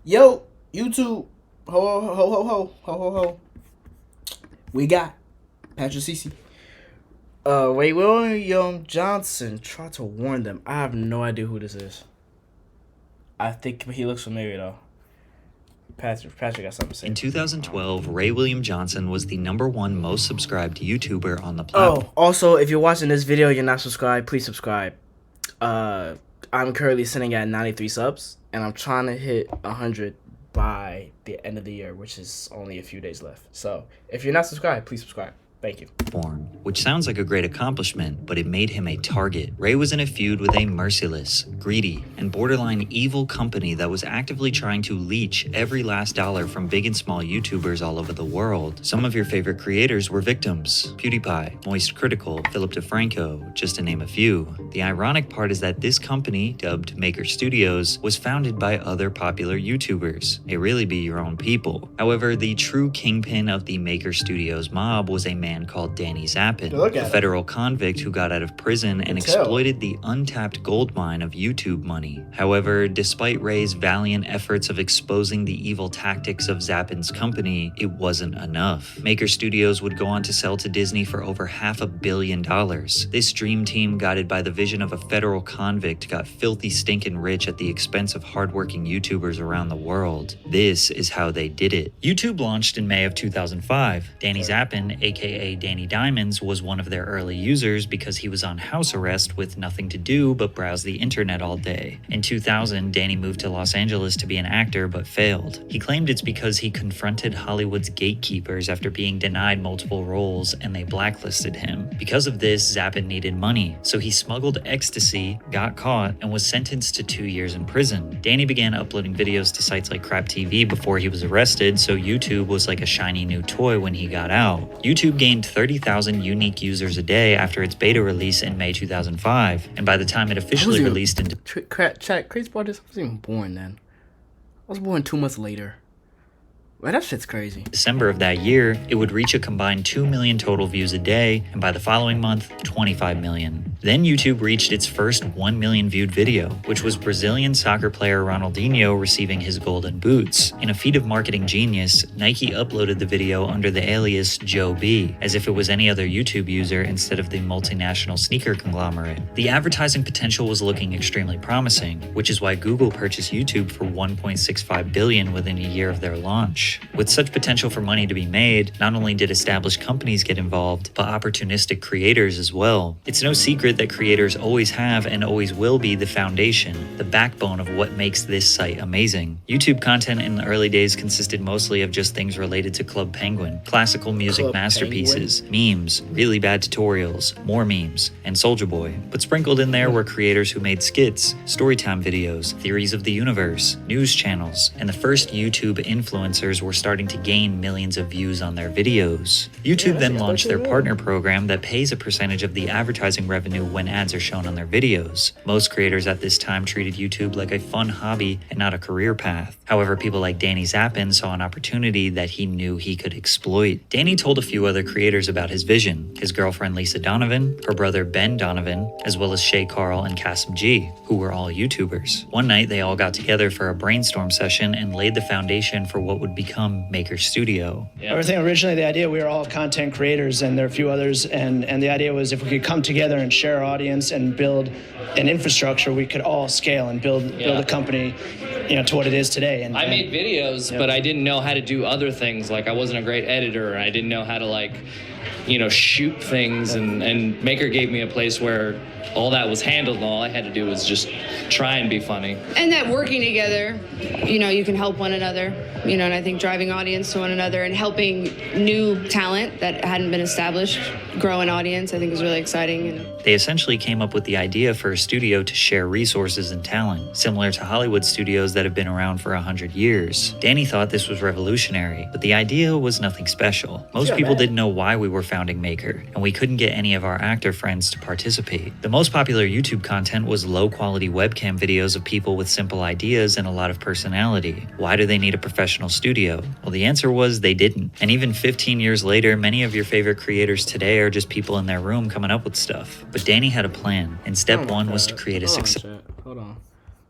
Yo, YouTube, ho ho ho ho ho ho ho ho. We got Patrick Cece. Ray William Johnson tried to warn them. I have no idea who this is. I think he looks familiar though. Patrick got something to say. In 2012, Ray William Johnson was the #1 most subscribed YouTuber on the platform. Oh, also, if you're watching this video, you're not subscribed, please subscribe. I'm currently sitting at 93 subs, and I'm trying to hit 100 by the end of the year, which is only a few days left. So, if you're not subscribed, please subscribe. Thank you. Which sounds like a great accomplishment, but it made him a target. Ray was in a feud with a merciless, greedy, and borderline evil company that was actively trying to leech every last dollar from big and small YouTubers all over the world. Some of your favorite creators were victims: PewDiePie, Moist Critical, Philip DeFranco, just to name a few. The ironic part is that this company, dubbed Maker Studios, was founded by other popular YouTubers. They really be your own people. However, the true kingpin of the Maker Studios mob was a man called Danny Zappin, a federal convict who got out of prison and exploited the untapped gold mine of YouTube money. However, despite Ray's valiant efforts of exposing the evil tactics of Zappin's company, it wasn't enough. Maker Studios would go on to sell to Disney for over $500 million. This dream team, guided by the vision of a federal convict, got filthy stinking rich at the expense of hardworking YouTubers around the world. This is how they did it. YouTube launched in May of 2005. Danny Zappin, aka Danny Diamonds, was one of their early users because he was on house arrest with nothing to do but browse the internet all day. In 2000, Danny moved to Los Angeles to be an actor but failed. He claimed it's because he confronted Hollywood's gatekeepers after being denied multiple roles and they blacklisted him. Because of this, Zappin needed money, so he smuggled ecstasy, got caught, and was sentenced to 2 years in prison. Danny began uploading videos to sites like Crap TV before he was arrested, so YouTube was like a shiny new toy when he got out. YouTube gained 30,000 unique users a day after its beta release in May 2005, and by the time it officially released into crazy part is I wasn't even born then. I was born 2 months later. Man, that shit's crazy. December of that year, it would reach a combined 2 million total views a day, and by the following month, 25 million. Then YouTube reached its first 1 million viewed video, which was Brazilian soccer player Ronaldinho receiving his golden boots. In a feat of marketing genius, Nike uploaded the video under the alias Joe B, as if it was any other YouTube user instead of the multinational sneaker conglomerate. The advertising potential was looking extremely promising, which is why Google purchased YouTube for $1.65 billion within a year of their launch. With such potential for money to be made, not only did established companies get involved, but opportunistic creators as well. It's no secret that creators always have and always will be the foundation, the backbone of what makes this site amazing. YouTube content in the early days consisted mostly of just things related to Club Penguin, classical music masterpieces, memes, really bad tutorials, more memes, and Soulja Boy. But sprinkled in there were creators who made skits, storytime videos, theories of the universe, news channels, and the first YouTube influencers were starting to gain millions of views on their videos. YouTube then launched their partner program that pays a percentage of the advertising revenue when ads are shown on their videos. Most creators at this time treated YouTube like a fun hobby and not a career path. However, people like Danny Zappin saw an opportunity that he knew he could exploit. Danny told a few other creators about his vision: his girlfriend Lisa Donovan, her brother Ben Donovan, as well as Shay Carl and Kasim G, who were all YouTubers. One night, they all got together for a brainstorm session and laid the foundation for what would become Maker Studio. Everything originally, the idea, we were all content creators and there are a few others, and the idea was if we could come together and share our audience and build an infrastructure, we could all scale and build a company, to what it is today. And I made videos, but I didn't know how to do other things. Like I wasn't a great editor. I didn't know how to shoot things, and Maker gave me a place where all that was handled, and all I had to do was just try and be funny. And that working together, you can help one another, and I think driving audience to one another and helping new talent that hadn't been established grow an audience, I think is really exciting. And they essentially came up with the idea for a studio to share resources and talent, similar to Hollywood studios that have been around for 100 years. Danny thought this was revolutionary, but the idea was nothing special. Most people didn't know why we were founding Maker, and we couldn't get any of our actor friends to participate. The most popular YouTube content was low-quality webcam videos of people with simple ideas and a lot of personality. Why do they need a professional studio? Well, the answer was they didn't. And even 15 years later, many of your favorite creators today are just people in their room coming up with stuff. But Danny had a plan, and step one was to create a success. Hold on.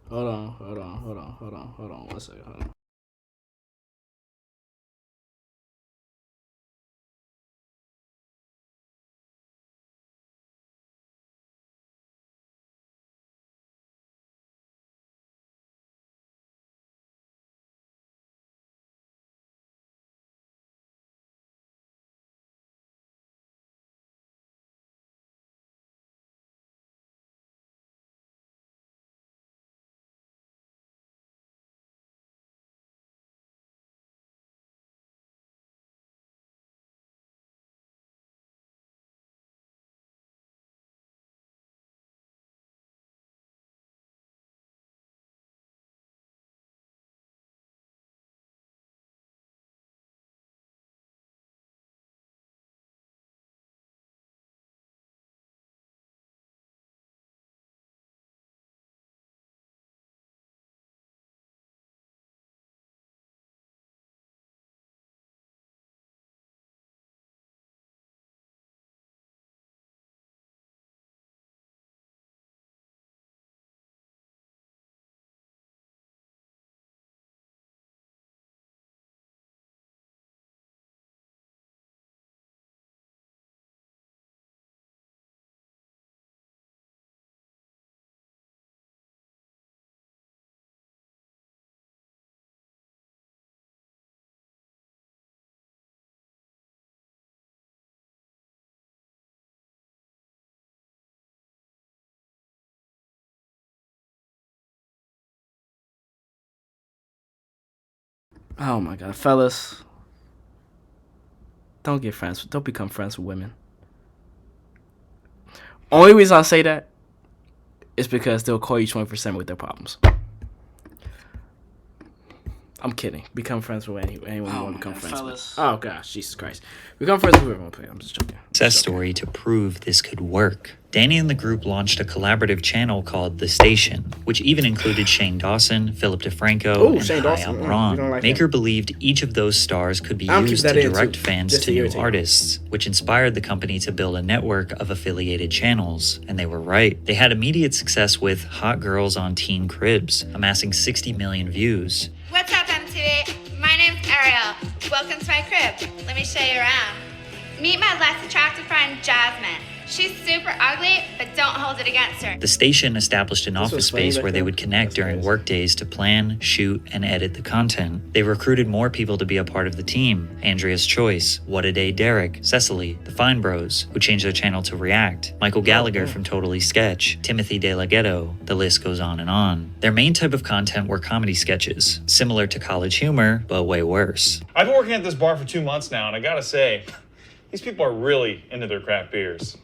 One second. Hold on. Oh my god, fellas. Don't become friends with women. Only reason I say that is because they'll call you 24/7 with their problems. I'm kidding. Become friends with anyone you want to become friends with. Oh gosh, Jesus Christ. Become friends with whoever you want to play. I'm just joking. Success story to prove this could work. Danny and the group launched a collaborative channel called The Station, which even included Shane Dawson, Philip DeFranco, and Shane Hi, Dawson. I'm Ron. Like Maker him. believed each of those stars could be I'll keep used that to in, direct too, fans just to to new irritate. artists, which inspired the company to build a network of affiliated channels. And they were right. They had immediate success with Hot Girls on Teen Cribs, amassing 60 million views. What's up, MTV? My name's Ariel. Welcome to my crib. Let me show you around. Meet my less attractive friend, Jasmine. She's super ugly, but don't hold it against her. The station established an office was funny space back where they then. would connect That's during crazy. work days to plan, shoot, and edit the content. They recruited more people to be a part of the team. Andrea's Choice, What a Day Derek, Cecily, The Fine Bros, who changed their channel to React, Michael Gallagher from Totally Sketch, Timothy De La Ghetto, the list goes on and on. Their main type of content were comedy sketches, similar to College Humor, but way worse. I've been working at this bar for 2 months now, and I gotta say, these people are really into their craft beers.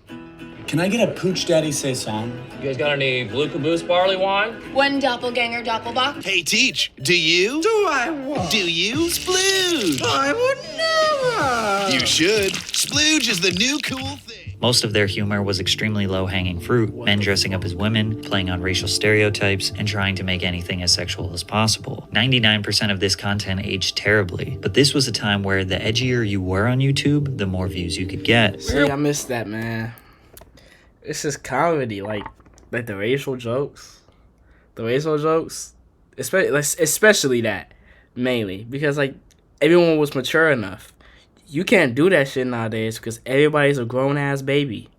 Can I get a Pooch Daddy Saison? You guys got any Blue Caboose barley wine? One doppelganger doppelbock. Hey, Teach, do you? Do I what? Do you? Splooge! I would never. You should. Splooge is the new cool thing. Most of their humor was extremely low-hanging fruit, men dressing up as women, playing on racial stereotypes, and trying to make anything as sexual as possible. 99% of this content aged terribly, but this was a time where the edgier you were on YouTube, the more views you could get. See, I missed that, man. It's just comedy, like the racial jokes. The racial jokes, especially that, mainly. Because, like, everyone was mature enough. You can't do that shit nowadays because everybody's a grown-ass baby.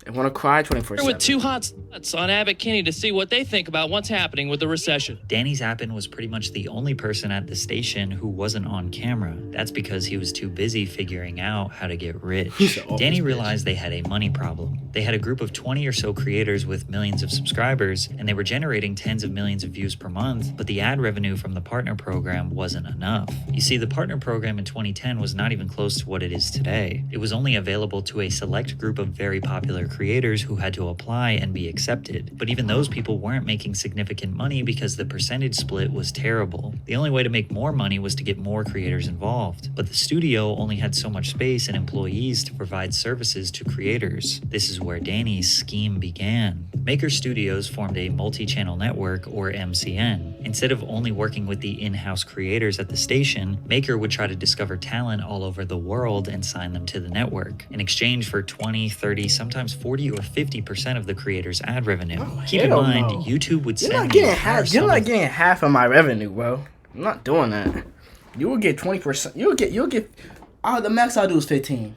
I want to cry 24/7. With two hot sluts on Abbott Kinney to see what they think about what's happening with the recession. Danny Zappin was pretty much the only person at the station who wasn't on camera. That's because he was too busy figuring out how to get rich. Danny realized they had a money problem. They had a group of 20 or so creators with millions of subscribers, and they were generating tens of millions of views per month, but the ad revenue from the partner program wasn't enough. You see, the partner program in 2010 was not even close to what it is today. It was only available to a select group of very popular creators who had to apply and be accepted. But even those people weren't making significant money because the percentage split was terrible. The only way to make more money was to get more creators involved. But the studio only had so much space and employees to provide services to creators. This is where Danny's scheme began. Maker Studios formed a multi-channel network, or MCN. Instead of only working with the in-house creators at the station, Maker would try to discover talent all over the world and sign them to the network, in exchange for 20, 30, sometimes 40 or 50% of the creator's ad revenue. Keep in mind, YouTube would send the entire You're not getting half of my revenue, bro. I'm not doing that. You will get 20%. You'll get. The max I'll do is 15.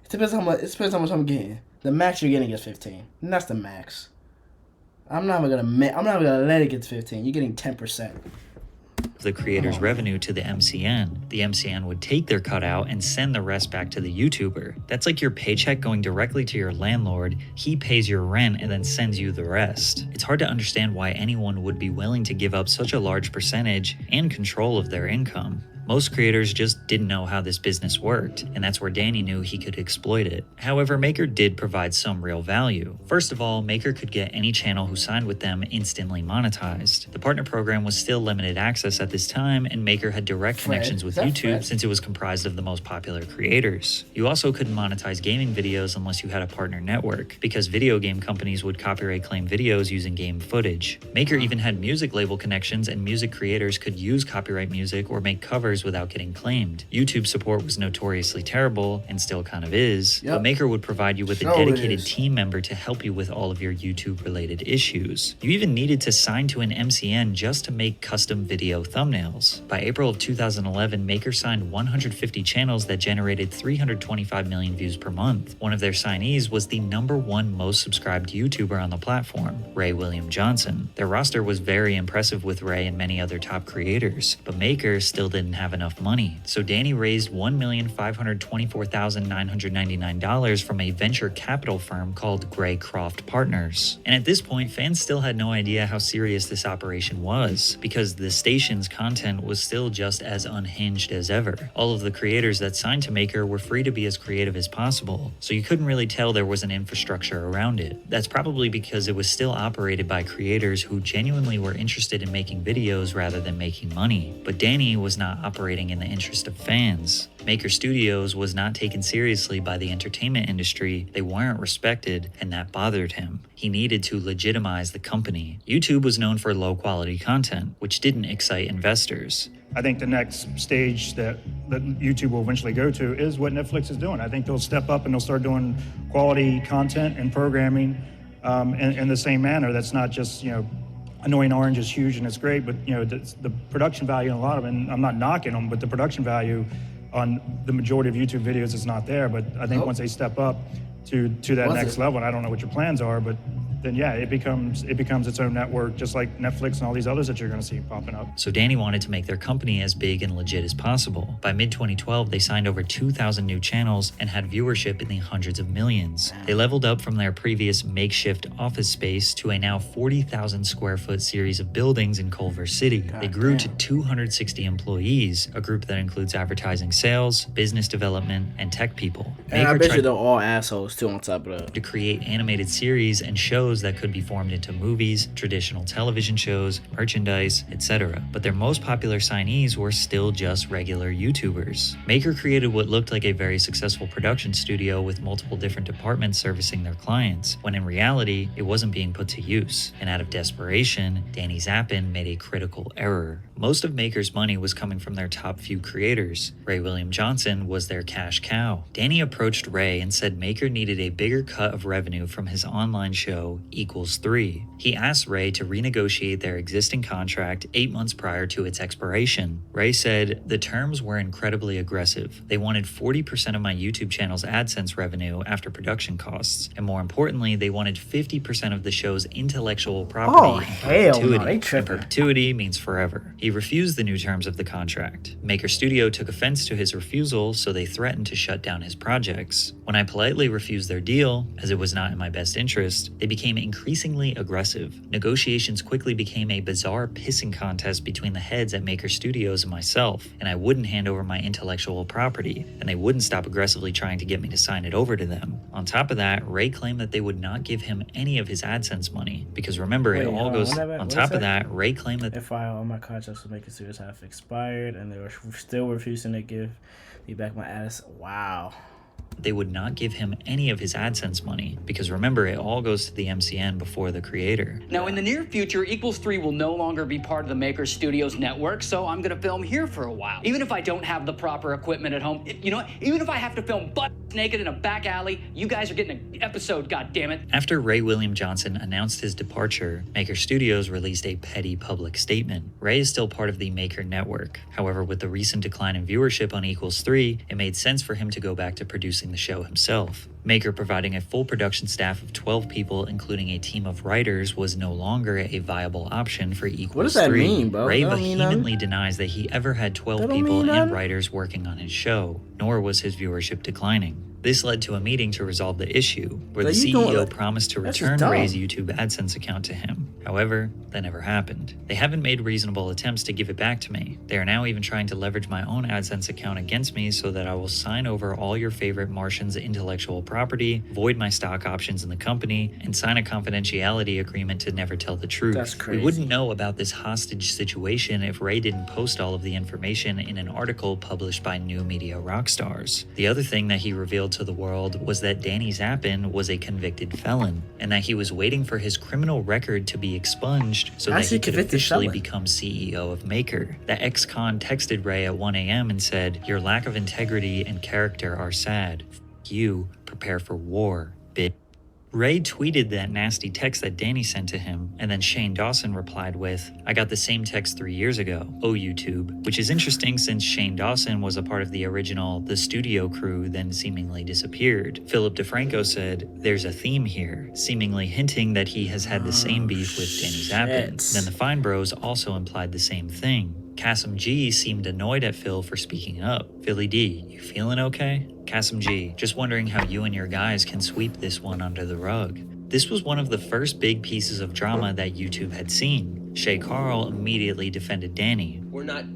It depends how much I'm getting. The max you're getting is 15. And that's the max. I'm not gonna let it get to 15. You're getting 10%. the creator's revenue to the MCN. The MCN would take their cut out and send the rest back to the YouTuber. That's like your paycheck going directly to your landlord. He pays your rent and then sends you the rest. It's hard to understand why anyone would be willing to give up such a large percentage and control of their income. Most creators just didn't know how this business worked, and that's where Danny knew he could exploit it. However, Maker did provide some real value. First of all, Maker could get any channel who signed with them instantly monetized. The partner program was still limited access at this time, and Maker had direct connections with YouTube since it was comprised of the most popular creators. You also couldn't monetize gaming videos unless you had a partner network, because video game companies would copyright claim videos using game footage. Maker even had music label connections, and music creators could use copyright music or make covers without getting claimed. YouTube support was notoriously terrible, and still kind of is, but Maker would provide you with a dedicated team member to help you with all of your YouTube-related issues. You even needed to sign to an MCN just to make custom video thumbnails. By April of 2011, Maker signed 150 channels that generated 325 million views per month. One of their signees was the #1 most subscribed YouTuber on the platform, Ray William Johnson. Their roster was very impressive with Ray and many other top creators, but Maker still didn't have have enough money, so Danny raised $1,524,999 from a venture capital firm called Graycroft Partners. And at this point, fans still had no idea how serious this operation was, because the station's content was still just as unhinged as ever. All of the creators that signed to Maker were free to be as creative as possible, so you couldn't really tell there was an infrastructure around it. That's probably because it was still operated by creators who genuinely were interested in making videos rather than making money. But Danny was not operating in the interest of fans. Maker Studios was not taken seriously by the entertainment industry, they weren't respected, and that bothered him. He needed to legitimize the company. YouTube was known for low-quality content, which didn't excite investors. I think the next stage that YouTube will eventually go to is what Netflix is doing. I think they'll step up and they'll start doing quality content and programming in the same manner. That's not just, Annoying Orange is huge and it's great, but the production value in a lot of it, and I'm not knocking them, but the production value on the majority of YouTube videos is not there. But I think once they step up to that next level, and I don't know what your plans are, but then yeah, it becomes its own network, just like Netflix and all these others that you're going to see popping up. So Danny wanted to make their company as big and legit as possible. By mid-2012, they signed over 2,000 new channels and had viewership in the hundreds of millions. They leveled up from their previous makeshift office space to a now 40,000 square foot series of buildings in Culver City. They grew to 260 employees, a group that includes advertising sales, business development, and tech people. And I bet you they're all assholes too on top of that. To create animated series and shows that could be formed into movies, traditional television shows, merchandise, etc. But their most popular signees were still just regular YouTubers. Maker created what looked like a very successful production studio with multiple different departments servicing their clients, when in reality, it wasn't being put to use. And out of desperation, Danny Zappin made a critical error. Most of Maker's money was coming from their top few creators. Ray William Johnson was their cash cow. Danny approached Ray and said Maker needed a bigger cut of revenue from his online show, Equals 3. He asked Ray to renegotiate their existing contract 8 months prior to its expiration. Ray said, the terms were incredibly aggressive. They wanted 40% of my YouTube channel's AdSense revenue after production costs, and more importantly, they wanted 50% of the show's intellectual property in perpetuity. No, they tripping. And perpetuity means forever. He refused the new terms of the contract. Maker Studio took offense to his refusal, so they threatened to shut down his projects. When I politely refused their deal, as it was not in my best interest, they became increasingly aggressive. Negotiations quickly became a bizarre pissing contest between the heads at Maker Studios and myself, and I wouldn't hand over my intellectual property, and they wouldn't stop aggressively trying to get me to sign it over to them. On top of that, Ray claimed that they would not give him any of his AdSense money, because remember, it all goes... On top of that, Ray claimed that... If all my contracts with Maker Studios have expired, and they were still refusing to give me back my AdSense. Wow. They would not give him any of his AdSense money, because remember, it all goes to the MCN before the creator. Now, in the near future, Equals 3 will no longer be part of the Maker Studios network, so I'm gonna film here for a while. Even if I don't have the proper equipment at home, even if I have to film butt naked in a back alley, you guys are getting an episode, goddammit. After Ray William Johnson announced his departure, Maker Studios released a petty public statement. Ray is still part of the Maker network. However, with the recent decline in viewership on Equals 3, it made sense for him to go back to producing the show himself. Maker providing a full production staff of 12 people, including a team of writers, was no longer a viable option for Equals 3. What does that mean, bro? Ray vehemently denies that he ever had 12 people and writers working on his show, nor was his viewership declining. This led to a meeting to resolve the issue, where the CEO promised to return Ray's YouTube AdSense account to him. However, that never happened. They haven't made reasonable attempts to give it back to me. They are now even trying to leverage my own AdSense account against me so that I will sign over all your favorite Martians' intellectual property, void my stock options in the company, and sign a confidentiality agreement to never tell the truth. That's crazy. We wouldn't know about this hostage situation if Ray didn't post all of the information in an article published by New Media Rockstars. The other thing that he revealed to the world was that Danny Zappin was a convicted felon, and that he was waiting for his criminal record to be expunged so that he could officially become CEO of Maker. The ex-con texted Ray at 1 a.m. and said, "Your lack of integrity and character are sad. F you, prepare for war, bitch." Ray tweeted that nasty text that Danny sent to him, and then Shane Dawson replied with, "I got the same text 3 years ago. Oh, YouTube." Which is interesting since Shane Dawson was a part of the original The Studio crew, then seemingly disappeared. Philip DeFranco said, "There's a theme here," seemingly hinting that he has had the same beef with Danny Zappin. Then the Fine Bros also implied the same thing. Kasim G seemed annoyed at Phil for speaking up. Philly D, you feeling okay? Kasim G, just wondering how you and your guys can sweep this one under the rug. This was one of the first big pieces of drama that YouTube had seen. Shay Carl immediately defended Danny. We're not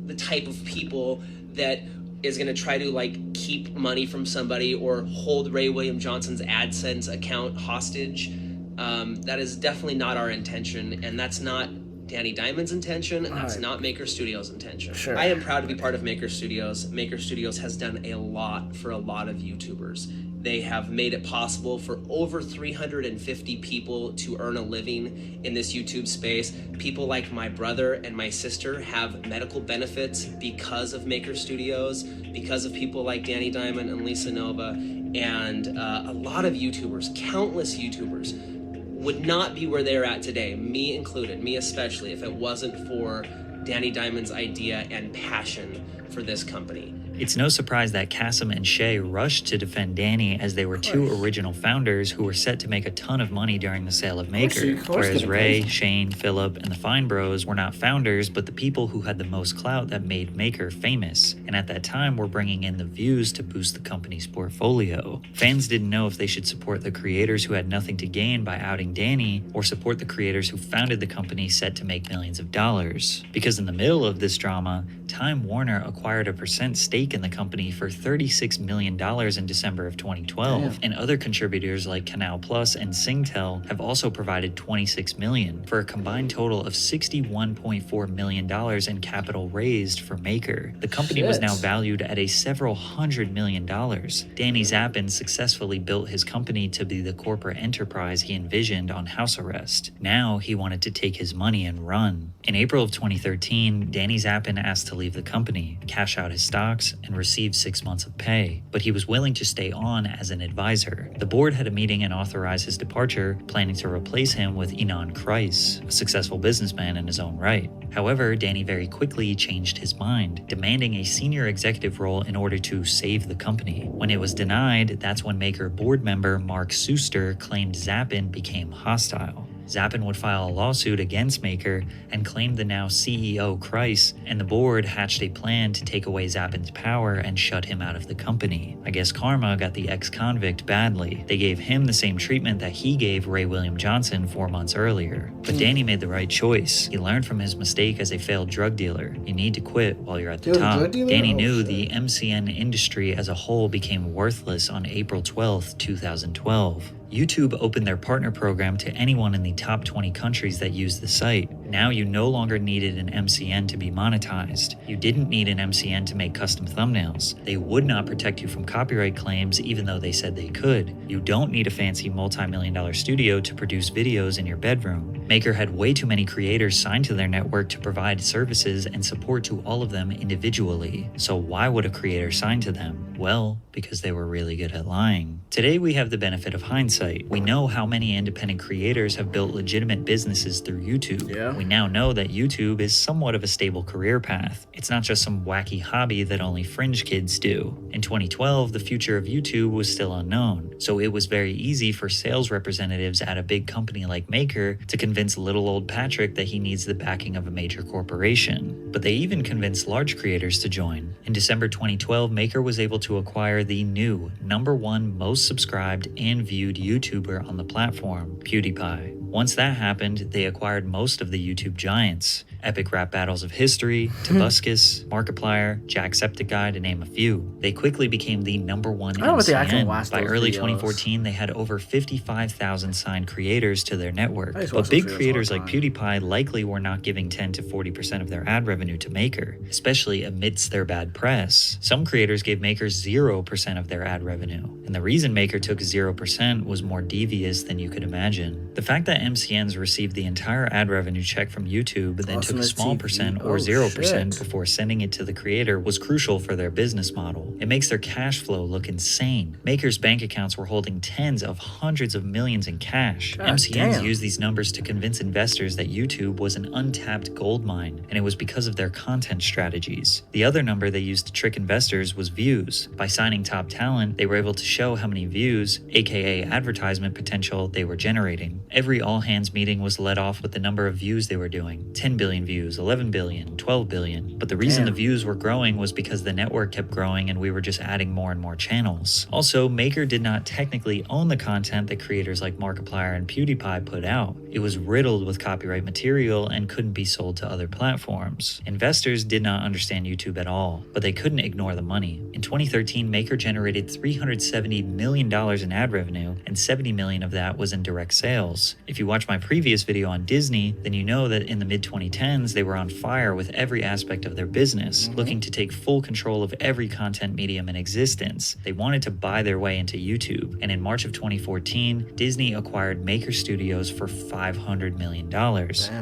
the type of people that is going to try to like keep money from somebody or hold Ray William Johnson's AdSense account hostage. That is definitely not our intention, and that's not Danny Diamond's intention, and that's not Maker Studios' intention. Sure. I am proud to be part of Maker Studios. Maker Studios has done a lot for a lot of YouTubers. They have made it possible for over 350 people to earn a living in this YouTube space. People like my brother and my sister have medical benefits because of Maker Studios, because of people like Danny Diamond and Lisa Nova, and a lot of YouTubers, countless YouTubers, would not be where they're at today, me included, me especially, if it wasn't for Danny Diamond's idea and passion for this company. It's no surprise that Kasim and Shay rushed to defend Danny, as they were two original founders who were set to make a ton of money during the sale of Maker, whereas Ray, Shane, Phillip, and the Fine Bros were not founders, but the people who had the most clout that made Maker famous, and at that time were bringing in the views to boost the company's portfolio. Fans didn't know if they should support the creators who had nothing to gain by outing Danny, or support the creators who founded the company set to make millions of dollars. Because in the middle of this drama, Time Warner acquired a % stake in the company for $36 million in December of 2012, and other contributors like Canal Plus and Singtel have also provided $26 million, for a combined total of $61.4 million in capital raised for Maker. The company was now valued at several $100 million. Danny Zappin successfully built his company to be the corporate enterprise he envisioned on house arrest. Now he wanted to take his money and run. In April of 2013, Danny Zappin asked to leave the company, cash out his stocks, and receive 6 months of pay, but he was willing to stay on as an advisor. The board had a meeting and authorized his departure, planning to replace him with Ynon Kreiss, a successful businessman in his own right. However, Danny very quickly changed his mind, demanding a senior executive role in order to save the company. When it was denied, that's when Maker board member Mark Suster claimed Zappin became hostile. Zappin would file a lawsuit against Maker and claimed the now CEO Kreiss, and the board hatched a plan to take away Zappin's power and shut him out of the company. I guess karma got the ex-convict badly. They gave him the same treatment that he gave Ray William Johnson 4 months earlier. But Danny made the right choice. He learned from his mistake as a failed drug dealer. You need to quit while you're at the top. Danny knew the MCN industry as a whole became worthless on April 12, 2012. YouTube opened their partner program to anyone in the top 20 countries that used the site. Now you no longer needed an MCN to be monetized. You didn't need an MCN to make custom thumbnails. They would not protect you from copyright claims even though they said they could. You don't need a fancy multi-million-dollar studio to produce videos in your bedroom. Maker had way too many creators signed to their network to provide services and support to all of them individually. So why would a creator sign to them? Well, because they were really good at lying. Today we have the benefit of hindsight. We know how many independent creators have built legitimate businesses through YouTube. We now know that YouTube is somewhat of a stable career path. It's not just some wacky hobby that only fringe kids do. In 2012, the future of YouTube was still unknown, so it was very easy for sales representatives at a big company like Maker to convince little old Patrick that he needs the backing of a major corporation. But they even convinced large creators to join. In December 2012, Maker was able to acquire the new #1 most subscribed and viewed YouTuber on the platform, PewDiePie. Once that happened, they acquired most of the YouTube giants. Epic Rap Battles of History, Tobuscus, Markiplier, Jacksepticeye, to name a few. They quickly became the #1 MCN. By early 2014, they had over 55,000 signed creators to their network. But big creators like PewDiePie likely were not giving 10 to 40% of their ad revenue to Maker, especially amidst their bad press. Some creators gave Maker 0% of their ad revenue, and the reason Maker took 0% was more devious than you could imagine. The fact that MCNs received the entire ad revenue check from YouTube, then took a small percent or 0% before sending it to the creator was crucial for their business model. It makes their cash flow look insane. Maker's bank accounts were holding tens of hundreds of millions in cash. MCNs used these numbers to convince investors that YouTube was an untapped gold mine, and it was because of their content strategies. The other number they used to trick investors was views. By signing top talent, they were able to show how many views, aka advertisement potential, they were generating. Every all-hands meeting was led off with the number of views they were doing, 10 billion billion views, 11 billion, 12 billion. But the reason the views were growing was because the network kept growing and we were just adding more and more channels. Also, Maker did not technically own the content that creators like Markiplier and PewDiePie put out. It was riddled with copyright material and couldn't be sold to other platforms. Investors did not understand YouTube at all, but they couldn't ignore the money. In 2013, Maker generated $370 million in ad revenue, and $70 million of that was in direct sales. If you watch my previous video on Disney, then you know that in the mid-2010s, they were on fire with every aspect of their business, looking to take full control of every content medium in existence. They wanted to buy their way into YouTube, and in March of 2014, Disney acquired Maker Studios for $500 million,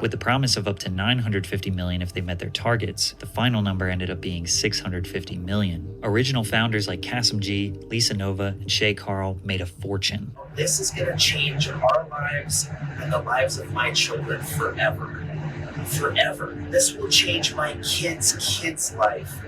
with the promise of up to $950 million if they met their targets. The final number ended up being $650 million. Original founders like Kasim G, Lisa Nova, and Shay Carl made a fortune. This is going to change our lives and the lives of my children forever. Forever. This will change my kids' life.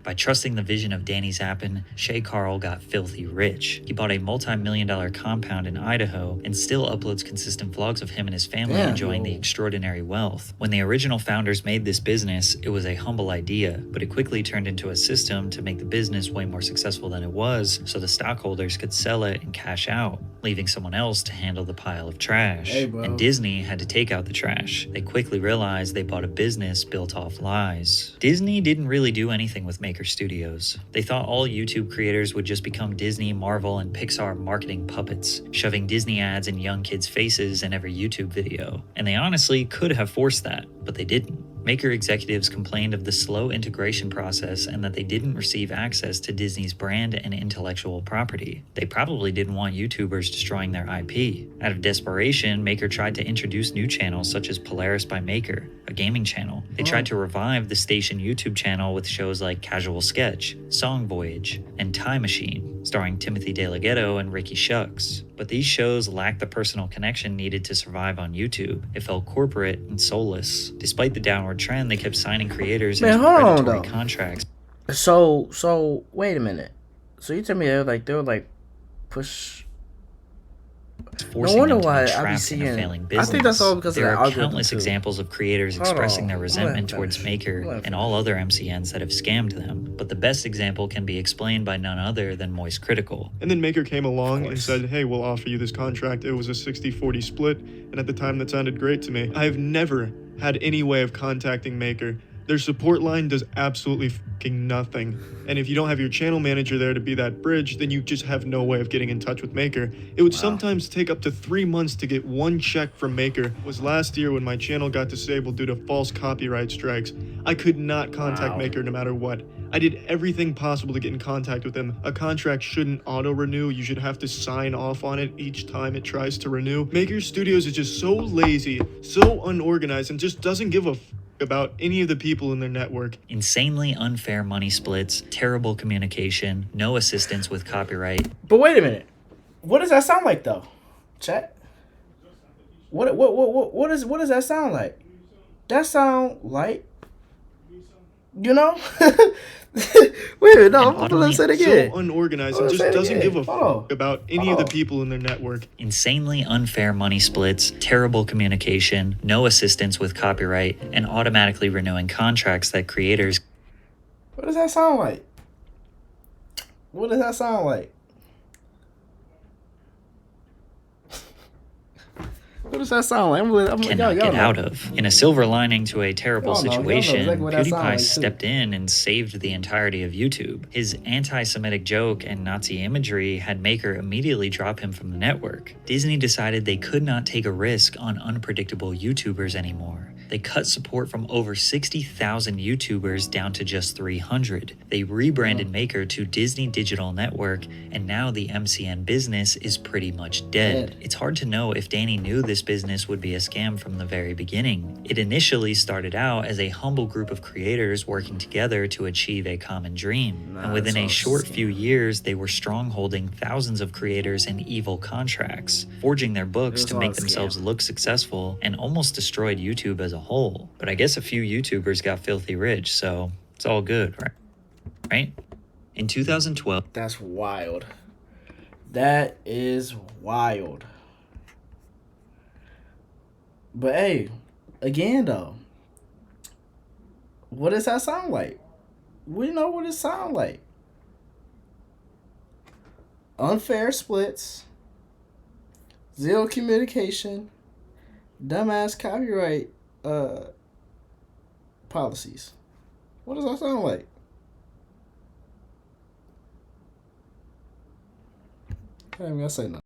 By trusting the vision of Danny Zappin, Shay Carl got filthy rich. He bought a multi-million-dollar compound in Idaho and still uploads consistent vlogs of him and his family enjoying the extraordinary wealth. When the original founders made this business, it was a humble idea, but it quickly turned into a system to make the business way more successful than it was, so the stockholders could sell it and cash out, leaving someone else to handle the pile of trash. And Disney had to take out the trash. They quickly realized they bought a business built off lies. Disney didn't really do anything with Maker Studios. They thought all YouTube creators would just become Disney, Marvel, and Pixar marketing puppets, shoving Disney ads in young kids' faces in every YouTube video. And they honestly could have forced that, but they didn't. Maker executives complained of the slow integration process and that they didn't receive access to Disney's brand and intellectual property. They probably didn't want YouTubers destroying their IP. Out of desperation, Maker tried to introduce new channels such as Polaris by Maker, a gaming channel. They tried to revive the station YouTube channel with shows like Casual Sketch, Song Voyage, and Time Machine, starring Timothy DeLaGhetto and Ricky Shucks. But these shows lacked the personal connection needed to survive on YouTube. It felt corporate and soulless. Despite the downward trend, they kept signing creators into predatory contracts. So wait a minute. So you tell me they were like push. Forcing them to be trapped in a failing business. I think that's all because there of are countless examples of creators expressing their resentment towards Maker and all other MCNs that have scammed them. But the best example can be explained by none other than Moist Critical. And then Maker came along and said, hey, we'll offer you this contract. It was a 60-40 split, and at the time that sounded great to me. I've never had any way of contacting Maker. Their support line does absolutely fucking nothing. And if you don't have your channel manager there to be that bridge, then you just have no way of getting in touch with Maker. It would sometimes take up to 3 months to get one check from Maker. It was last year when my channel got disabled due to false copyright strikes. I could not contact Maker no matter what. I did everything possible to get in contact with them. A contract shouldn't auto-renew. You should have to sign off on it each time it tries to renew. Maker Studios is just so lazy, so unorganized, and just doesn't give a about any of the people in their network. Insanely unfair money splits, terrible communication, no assistance with copyright. But wait a minute. What does that sound like though? Chat? What does that sound like? That sound like, you know? Wait a minute, no, I'm gonna say it again. So unorganized and just doesn't give a fuck about any of the people in their network. Insanely unfair money splits, terrible communication, no assistance with copyright, and automatically renewing contracts that creators. What does that sound like? What does that sound like? What does that sound like? Cannot get out of. In a silver lining to a terrible situation, PewDiePie stepped in and saved the entirety of YouTube. His anti-Semitic joke and Nazi imagery had Maker immediately drop him from the network. Disney decided they could not take a risk on unpredictable YouTubers anymore. They cut support from over 60,000 YouTubers down to just 300. They rebranded Maker to Disney Digital Network, and now the MCN business is pretty much dead. It's hard to know if Danny knew this business would be a scam from the very beginning. It initially started out as a humble group of creators working together to achieve a common dream. And within a short few years, they were strongholding thousands of creators in evil contracts, forging their books to make themselves look successful, and almost destroyed YouTube as a whole. But I guess a few YouTubers got filthy rich, so it's all good, right? In 2012... That's wild. That is wild. But hey, again though, What does that sound like? We know what it sounds like. Unfair splits, zero communication, dumbass copyright policies. What does that sound like? I ain't gonna say nothing.